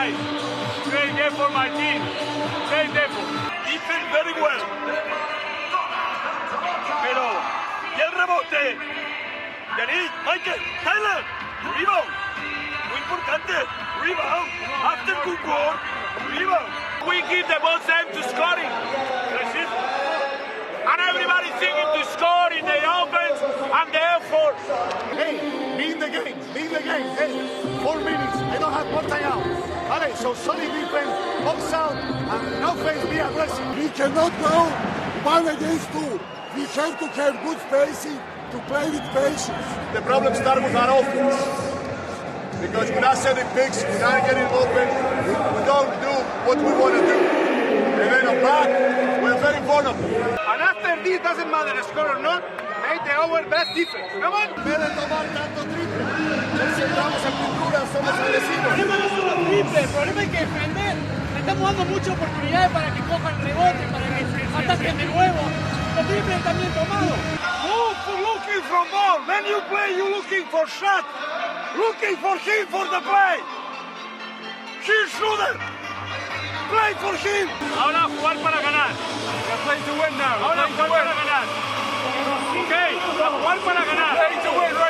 guys. Great game for my team. Great effort. Defense very well. Pero, y el rebote. Yannick, Michael, Tyler, rebound. Muy importante. Rebound. After good work, rebound. We give the ball time to scoring. And everybody thinking to score in the offense and the effort. Hey, be in the game, be in the game. Hey, 4 minutes, I don't have more time out. Alright, so solid defense, box out, and in offense be aggressive. We cannot go 1 against 2. We have to have good spacing to play with patience. The problem starts with our offense. Because we're not setting picks, we're not getting open, we don't do what we want to do. And then on back, we're very vulnerable. And after this, doesn't matter score or not, make the our best defense. Come on. En vez de tomar tanto triple, entramos en pintura, somos agresivos. El problema no es solo triple, el problema es que defender. Le estamos dando muchas oportunidades para que cojan rebote, para que ataquen de nuevo. Los triples también tomados. Look for looking from ball. When you play, you looking for shot. Looking for him for the play. He's shooter. Play for him. Ahora jugar para ganar. We're playing to win now. Ahora jugar para ganar. Okay, jugar para ganar. Play to win right